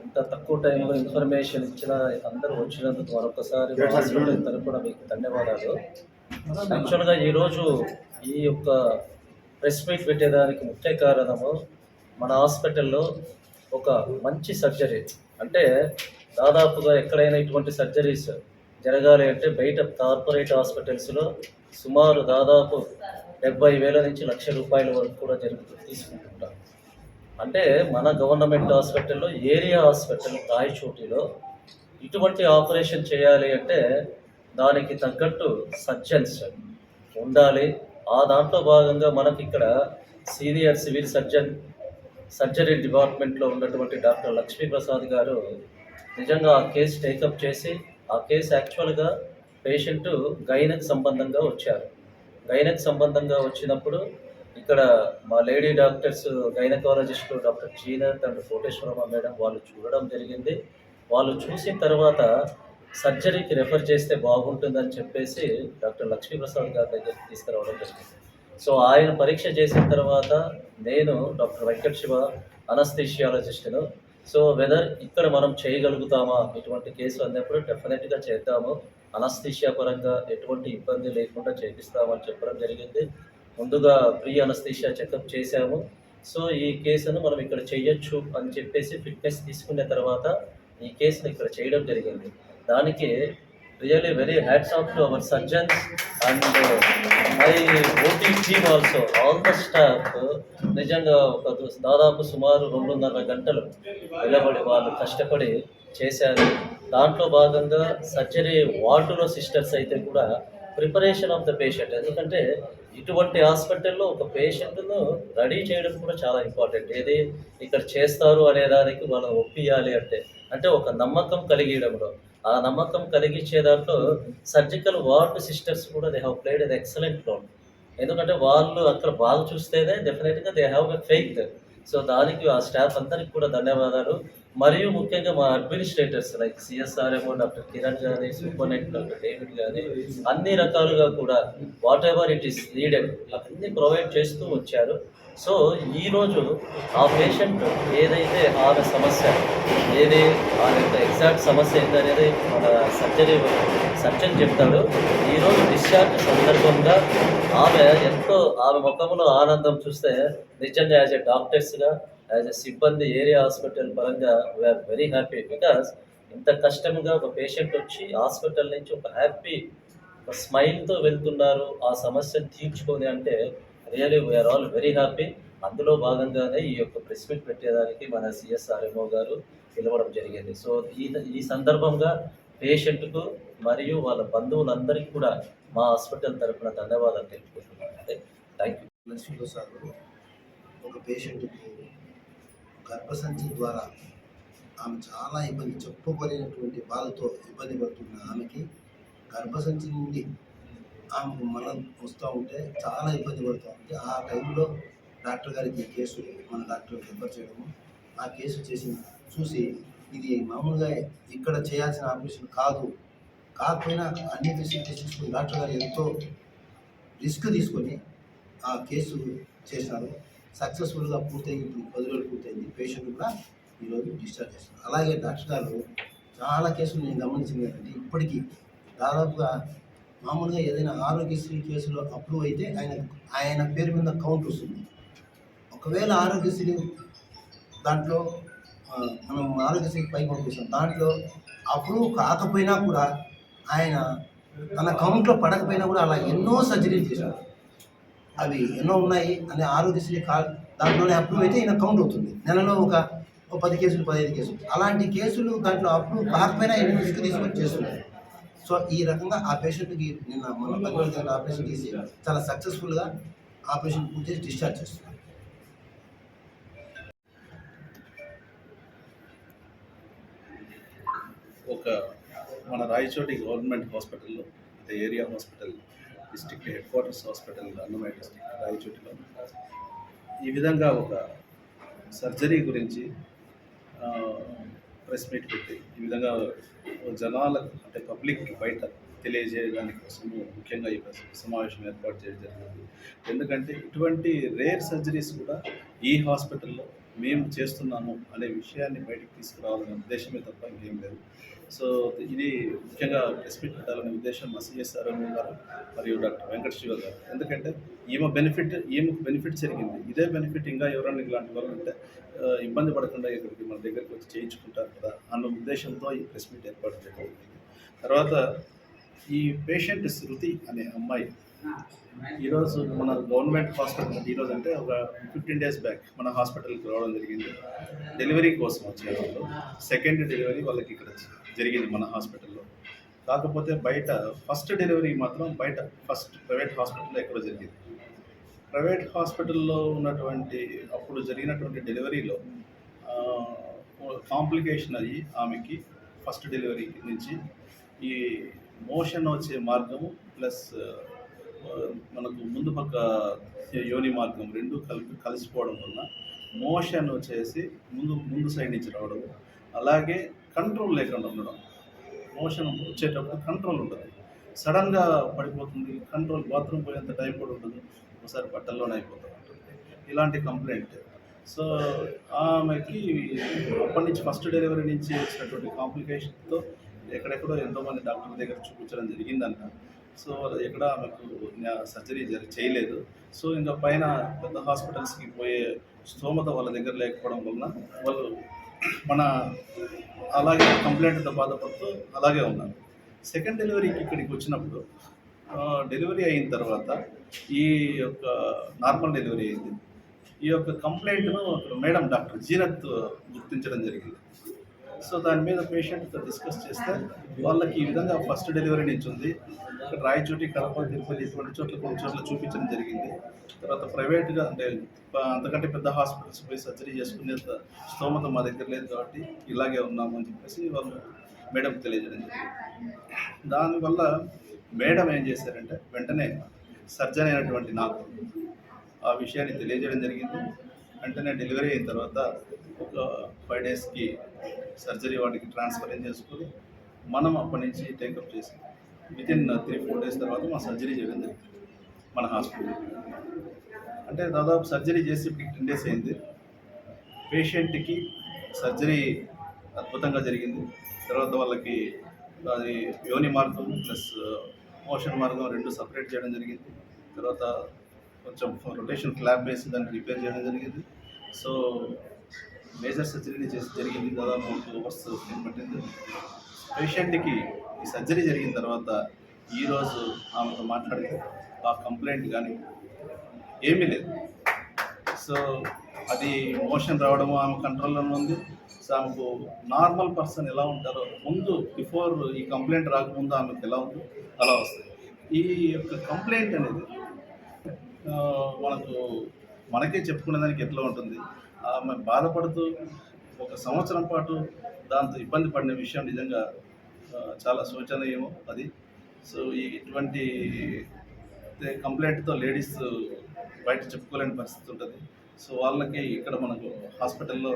అంత తక్కువ టైంలో ఇన్ఫర్మేషన్ ఇచ్చిన అందరూ వచ్చినందుకు మరొకసారి మా హాస్పిటల్ తరపున మీకు ధన్యవాదాలు. యాక్చువల్గా ఈరోజు ఈ యొక్క ప్రెస్ మీట్ పెట్టేదానికి ముఖ్య కారణము మన హాస్పిటల్లో ఒక మంచి సర్జరీ, అంటే దాదాపుగా ఎక్కడైనా ఇటువంటి సర్జరీస్ జరగాలి అంటే బయట కార్పొరేట్ హాస్పిటల్స్లో సుమారు దాదాపు 70,000 నుంచి ₹1,00,000 వరకు కూడా తీసుకుంటుంటారు. అంటే మన గవర్నమెంట్ హాస్పిటల్లో ఏరియా హాస్పిటల్ రాయచోటిలో ఇటువంటి ఆపరేషన్ చేయాలి అంటే దానికి తగ్గట్టు సర్జన్స్ ఉండాలి. ఆ దాంట్లో భాగంగా మనకి ఇక్కడ సీనియర్ సివిల్ సర్జరీ డిపార్ట్మెంట్లో ఉన్నటువంటి డాక్టర్ లక్ష్మీప్రసాద్ గారు నిజంగా ఆ కేసు టేకప్ చేసి, ఆ కేసు యాక్చువల్గా పేషెంట్ గైనక్ సంబంధంగా వచ్చారు. గైనక్ సంబంధంగా వచ్చినప్పుడు ఇక్కడ మా lady doctors gynaecologist doctor Zeenat and Koteswaramma madam వాళ్ళు చూడడం జరిగింది. వాళ్ళు చూసిన తర్వాత సర్జరీకి రెఫర్ చేస్తే బాగుంటుందని చెప్పేసి డాక్టర్ లక్ష్మీప్రసాద్ గారి దగ్గరికి తీసుకురావడం జరిగింది. సో ఆయన పరీక్ష చేసిన తర్వాత నేను డాక్టర్ వెంకట్ శివ అనస్థీషియాలజిస్ట్ను. సో వెదర్ ఇక్కడ మనం చేయగలుగుతామా ఇటువంటి కేసు అన్నప్పుడు డెఫినెట్గా చేద్దాము, అనస్థీషియా పరంగా ఎటువంటి ఇబ్బంది లేకుండా చేపిస్తామని చెప్పడం జరిగింది. ముందుగా ప్రీ అనస్థీషియా చెకప్ చేశాము. సో ఈ కేసును మనం ఇక్కడ చేయొచ్చు అని చెప్పేసి ఫిట్నెస్ తీసుకున్న తర్వాత ఈ కేసును ఇక్కడ చేయడం జరిగింది. దానికి really very hats off to our surgeons and my OT team also, all the staff. నిజంగా ఒక దాదాపు సుమారు 2.5 గంటలు నిలబడి వాళ్ళు కష్టపడి చేశారు. దాంట్లో భాగంగా సర్జరీ వార్డులో సిస్టర్స్ అయితే కూడా ప్రిపరేషన్ ఆఫ్ ద పేషెంట్, ఎందుకంటే ఇటువంటి హాస్పిటల్లో ఒక పేషెంట్ను రెడీ చేయడం కూడా చాలా ఇంపార్టెంట్. ఏది ఇక్కడ చేస్తారు అనేదానికి మనం ఒప్పియాలి అంటే ఒక నమ్మకం కలిగించడంలో, ఆ నమ్మకం కలిగించే దాంట్లో సర్జికల్ వార్డ్ సిస్టర్స్ కూడా they have played an excellent role. ఎందుకంటే వాళ్ళు అక్కడ బాగా చూస్తేనే డెఫినెట్గా they have a faith. So దానికి ఆ స్టాఫ్ అందరికి కూడా ధన్యవాదాలు. మరియు ముఖ్యంగా మా administrators like CSRMO doctor Kiran కానీ, సూపరింటెండెంట్ డాక్టర్ డేవిడ్ కానీ, అన్ని రకాలుగా కూడా whatever it is needed అన్నీ ప్రొవైడ్ చేస్తూ వచ్చారు. సో ఈరోజు ఆ పేషెంట్ ఏదైతే ఆమె సమస్య ఏది ఆ యొక్క ఎగ్జాక్ట్ సమస్య ఏంటనేది మన సర్జన్ చెప్తాడు. ఈరోజు డిశ్చార్జ్ సందర్భంగా ఆమె ముఖంలో ఆనందం చూస్తే నిజంగా యాజ్ ఎ డాక్టర్స్గా, యాజ్ ఎ సిబ్బంది ఏరియా హాస్పిటల్ పరంగా వీఆర్ వెరీ హ్యాపీ. బికాస్ ఇంత కష్టంగా ఒక పేషెంట్ వచ్చి హాస్పిటల్ నుంచి ఒక హ్యాపీ ఒక స్మైల్తో వెళ్తున్నారు ఆ సమస్యను తీర్చుకొని అంటే really we are all very happy. అందులో భాగంగానే ఈ యొక్క ప్రెస్ మీట్ పెట్టేదానికి మన సిఎస్ఆర్ఎంఓ గారు పిలవడం జరిగింది. సో ఈ సందర్భంగా పేషెంట్కు మరియు వాళ్ళ బంధువులందరికీ కూడా మా హాస్పిటల్ తరఫున ధన్యవాదాలు తెలుపుకుంటున్నాను. Thank you. లక్ష్మీప్రసాద్ ఒక పేషెంట్కి గర్భసంచి ద్వారా ఆమె చాలా చెప్పుకోలేనటువంటి బాధతో ఇబ్బంది పడుతున్న ఆమెకి గర్భసంచి నుండి ఆమెకు మలం వస్తూ ఉంటే చాలా ఇబ్బంది పడుతూ ఉంటే ఆ టైంలో డాక్టర్ గారికి ఈ కేసు మన డాక్టర్ రిఫర్ చేయడము, ఆ కేసు చూసి ఇది మామూలుగా ఇక్కడ చేయాల్సిన ఆపరేషన్ కాకపోయినా అన్ని ఫెసిలిటీస్ తీసుకుని డాక్టర్ గారు ఎంతో రిస్క్ తీసుకొని ఆ కేసు చేశారు. సక్సెస్ఫుల్గా పూర్తయింది. ఇప్పుడు 10 రోజులు పూర్తయింది. పేషెంట్ కూడా ఈరోజు డిశ్చార్జ్ చేస్తారు. అలాగే డాక్టర్ గారు చాలా కేసులు నేను గమనించింది ఏంటంటే ఇప్పటికీ దాదాపుగా మామూలుగా ఏదైనా ఆరోగ్యశ్రీ కేసులో అప్రూవ్ అయితే ఆయన పేరు మీద కౌంట్ వస్తుంది. ఒకవేళ ఆరోగ్యశ్రీ దాంట్లో మనం ఆరోగ్యశ్రీకి పై పంపిస్తాం, దాంట్లో అప్రూవ్ కాకపోయినా కూడా ఆయన తన కౌంట్లో పడకపోయినా కూడా అలా ఎన్నో సర్జరీలు చేశారు. అవి ఎన్నో ఉన్నాయి అని ఆరోగ్యశ్రీ దాంట్లోనే అప్రూవ్ అయితే ఈయన కౌంట్ అవుతుంది. నెలలో ఒక 10 కేసులు 15 కేసులు అలాంటి కేసులు దాంట్లో అప్రూవ్ కాకపోయినా ఎన్నో రిస్క్ తీసుకొని చేస్తున్నారు. సో ఈ రకంగా ఆ పేషెంట్కి నిన్న మన 10 రోజుల ఆపరేషన్ చేసి చాలా సక్సెస్ఫుల్గా ఆపరేషన్ పూర్తి చేసి డిశ్చార్జ్ చేస్తున్నారు. ఒక మన రాయచోటి గవర్నమెంట్ హాస్పిటల్లో area hospital district headquarters hospital Annamayya district రాయచోటిలో ఈ విధంగా ఒక సర్జరీ గురించి ప్రెస్ మీట్ పెట్టి ఈ విధంగా జనాలకు అంటే పబ్లిక్కి బయట తెలియజేయడానికి కోసము ముఖ్యంగా ఈ సమావేశం ఏర్పాటు చేయడం జరిగింది. ఎందుకంటే ఇటువంటి రేర్ సర్జరీస్ కూడా ఈ హాస్పిటల్లో మేము చేస్తున్నాము అనే విషయాన్ని బయటకు తీసుకురావాలనే ఉద్దేశమే తప్ప ఇంకేం లేదు. సో ఇది ముఖ్యంగా ప్రెస్ మీట్ పెట్టాలనే ఉద్దేశం మా సిఎస్ఆర్ గారు మరియు డాక్టర్ వెంకట శివ గారు. ఎందుకంటే ఈమెకు బెనిఫిట్ జరిగింది, ఇదే బెనిఫిట్ ఇంకా ఎవరైనా ఇలాంటి వాళ్ళు ఉంటే ఇబ్బంది పడకుండా ఇక్కడికి మన దగ్గరికి వచ్చి చేయించుకుంటారు కదా అన్న ఉద్దేశంతో ఈ ప్రెస్ మీట్ ఏర్పాటు చేయడం. తర్వాత ఈ పేషెంట్ శృతి అనే అమ్మాయి ఈరోజు మన గవర్నమెంట్ హాస్పిటల్, ఈరోజు అంటే ఒక 15 days బ్యాక్ మన హాస్పిటల్కి రావడం జరిగింది. డెలివరీ కోసం వచ్చారు వాళ్ళు. సెకండ్ డెలివరీ వాళ్ళకి ఇక్కడ జరిగింది మన హాస్పిటల్లో. కాకపోతే బయట ఫస్ట్ డెలివరీ మాత్రం బయట ప్రైవేట్ హాస్పిటల్లో ఎక్కడో జరిగింది. ప్రైవేట్ హాస్పిటల్లో ఉన్నటువంటి అప్పుడు జరిగినటువంటి డెలివరీలో కాంప్లికేషన్ అయ్యి ఆమెకి ఫస్ట్ డెలివరీ నుంచి ఈ మోషన్ వచ్చే మార్గము ప్లస్ మనకు ముందు పక్క యోని మార్గం రెండు కలిసిపోవడం వల్ల మోషన్ వచ్చేసి ముందు సైడ్ నుంచి రావడం, అలాగే కంట్రోల్ లేకుండా ఉండడం. మోషన్ వచ్చేటప్పుడు కంట్రోల్ ఉండదు, సడన్గా పడిపోతుంది. కంట్రోల్ బాత్రూమ్ పోయేంత టైం కూడా ఉండదు, ఒకసారి బట్టల్లోనే అయిపోతూ ఉంటుంది. ఇలాంటి కంప్లైంట్. సో ఆమెకి అప్పటి నుంచి ఫస్ట్ డెలివరీ నుంచి వచ్చినటువంటి కాంప్లికేషన్తో ఎక్కడెక్కడో ఎంతోమంది డాక్టర్ దగ్గర చూపించడం జరిగిందంట. సో ఎక్కడ ఆమెకు సర్జరీ చేయలేదు. సో ఇంకా పైన పెద్ద హాస్పిటల్స్కి పోయే స్తోమత వాళ్ళ దగ్గర లేకపోవడం వలన వాళ్ళు మన అలాగే కంప్లైంట్తో బాధపడుతూ అలాగే ఉన్నారు. సెకండ్ డెలివరీకి ఇక్కడికి వచ్చినప్పుడు డెలివరీ అయిన తర్వాత ఈ యొక్క నార్మల్ డెలివరీ అయింది. ఈ యొక్క కంప్లైంట్ను మేడం డాక్టర్ జీనత్ గుర్తించడం జరిగింది. సో దాని మీద పేషెంట్తో డిస్కస్ చేస్తే వాళ్ళకి ఈ విధంగా ఫస్ట్ డెలివరీ నుంచి ఉంది, ఇక్కడ రాయచోటి, కడప, తిరుపతి ఇటువంటి చోట్ల కొన్ని చోట్ల చూపించడం జరిగింది. తర్వాత ప్రైవేట్గా అంటే అంతకంటే పెద్ద హాస్పిటల్స్ పోయి సర్జరీ చేసుకునే స్తోమత మా దగ్గర లేదు కాబట్టి ఇలాగే ఉన్నాము అని చెప్పేసి వాళ్ళు మేడంకి తెలియజేయడం జరిగింది. దానివల్ల మేడం ఏం చేశారంటే వెంటనే సర్జన్ అయినటువంటి నాకు ఆ విషయాన్ని తెలియజేయడం జరిగింది. వెంటనే డెలివరీ అయిన తర్వాత ఒక 5 daysకి సర్జరీ వాటికి ట్రాన్స్ఫర్ చేసుకొని మనం అప్పటి నుంచి టేకప్ చేసి వితిన్ 3-4 days తర్వాత మా సర్జరీ చేయడం జరిగింది మన హాస్పిటల్. అంటే దాదాపు సర్జరీ చేసి ఇప్పుడు 10 days అయింది. పేషెంట్కి సర్జరీ అద్భుతంగా జరిగింది. తర్వాత వాళ్ళకి అది యోని మార్గం ప్లస్ మోషన్ మార్గం రెండు సపరేట్ చేయడం జరిగింది. తర్వాత కొంచెం రొటేషన్ క్లాప్ వేసి దాన్ని రిపేర్ చేయడం జరిగింది. సో మేజర్ సర్జరీని చేసి జరిగింది. దాదాపు 2 hours పట్టింది. పేషెంట్కి ఈ సర్జరీ జరిగిన తర్వాత ఈరోజు ఆమెతో మాట్లాడితే ఆ కంప్లైంట్ కానీ ఏమీ లేదు. సో అది మోషన్ రావడము ఆమె కంట్రోల్లోనే ఉంది. సో ఆమెకు నార్మల్ పర్సన్ ఎలా ఉంటారో ముందు బిఫోర్ ఈ కంప్లైంట్ రాకముందు ఆమెకు ఎలా ఉందో అలా వస్తుంది. ఈ యొక్క కంప్లైంట్ అనేది మనకే చెప్పుకునే దానికి ఎట్లా ఉంటుంది. ఆమె బాధపడుతూ 1 సంవత్సరం పాటు దాంతో ఇబ్బంది పడిన విషయం నిజంగా చాలా శోచనీయము అది. సో ఇటువంటి కంప్లైంట్తో లేడీస్ బయట చెప్పుకోలేని పరిస్థితి ఉంటుంది. సో వాళ్ళకి ఇక్కడ మనకు హాస్పిటల్లో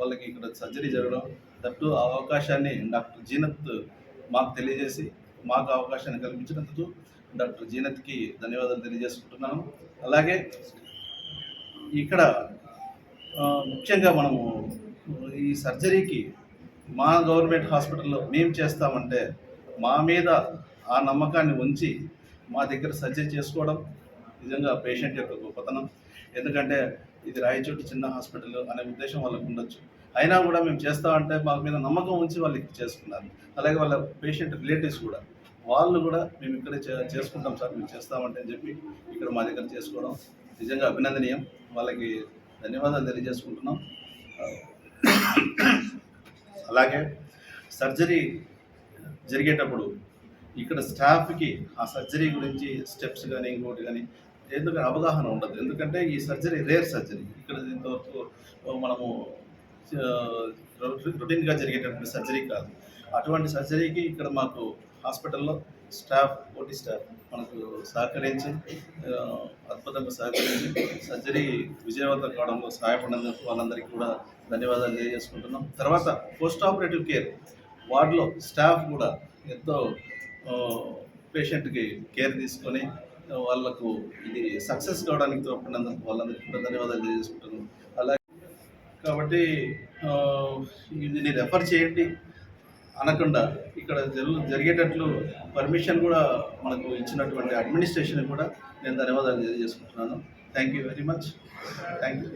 వాళ్ళకి ఇక్కడ సర్జరీ జరగడం, దట్టు ఆ అవకాశాన్ని డాక్టర్ జీనత్ మాకు తెలియజేసి మాకు అవకాశాన్ని కల్పించినందుకు డాక్టర్ జీనత్కి ధన్యవాదాలు తెలియజేసుకుంటున్నాను. అలాగే ఇక్కడ ముఖ్యంగా మనము ఈ సర్జరీకి మా గవర్నమెంట్ హాస్పిటల్లో మేము చేస్తామంటే మా మీద ఆ నమ్మకాన్ని ఉంచి మా దగ్గర సర్జరీ చేసుకోవడం నిజంగా పేషెంట్ యొక్క గొప్పతనం. ఎందుకంటే ఇది రాయచోటి చిన్న హాస్పిటల్ అనే ఉద్దేశం వాళ్ళకు ఉండొచ్చు, అయినా కూడా మేము చేస్తామంటే మా మీద నమ్మకం ఉంచి వాళ్ళు ఇక్కడ చేసుకున్నారు. అలాగే వాళ్ళ పేషెంట్ రిలేటివ్స్ కూడా వాళ్ళు కూడా మేము ఇక్కడే చేసుకుంటాం సార్, మేము చేస్తామంటే అని చెప్పి ఇక్కడ మా దగ్గర చేసుకోవడం నిజంగా అభినందనీయం. వాళ్ళకి ధన్యవాదాలు తెలియజేసుకుంటున్నాం. అలాగే సర్జరీ జరిగేటప్పుడు ఇక్కడ స్టాఫ్కి ఆ సర్జరీ గురించి స్టెప్స్ కానీ ఇంకోటి కానీ ఎందుకంటే అవగాహన ఉండదు. ఎందుకంటే ఈ సర్జరీ రేర్ సర్జరీ, ఇక్కడ ఇంతవరకు మనము రొటీన్గా జరిగేటటువంటి సర్జరీ కాదు. అటువంటి సర్జరీకి ఇక్కడ మాకు హాస్పిటల్లో స్టాఫ్, ఓటీ స్టాఫ్ మనకు సహకరించి అద్భుతంగా సహకరించి సర్జరీ విజయవంతం కావడంలో సహాయపడినందుకు వాళ్ళందరికీ కూడా ధన్యవాదాలు తెలియజేసుకుంటున్నాం. తర్వాత పోస్ట్ ఆపరేటివ్ కేర్ వార్డులో స్టాఫ్ కూడా ఎంతో పేషెంట్కి కేర్ తీసుకొని వాళ్ళకు ఇది సక్సెస్ కావడానికి తోడ్పడినందుకు వాళ్ళందరికీ కూడా ధన్యవాదాలు తెలియజేసుకుంటున్నాను. అలాగే కాబట్టి ఇది రెఫర్ చేయండి అనకుండా ఇక్కడ జరిగేటట్లు పర్మిషన్ కూడా మనకు ఇచ్చినటువంటి అడ్మినిస్ట్రేషన్ కూడా నేను ధన్యవాదాలు తెలియజేసుకుంటున్నాను. Thank you very much. Thank you.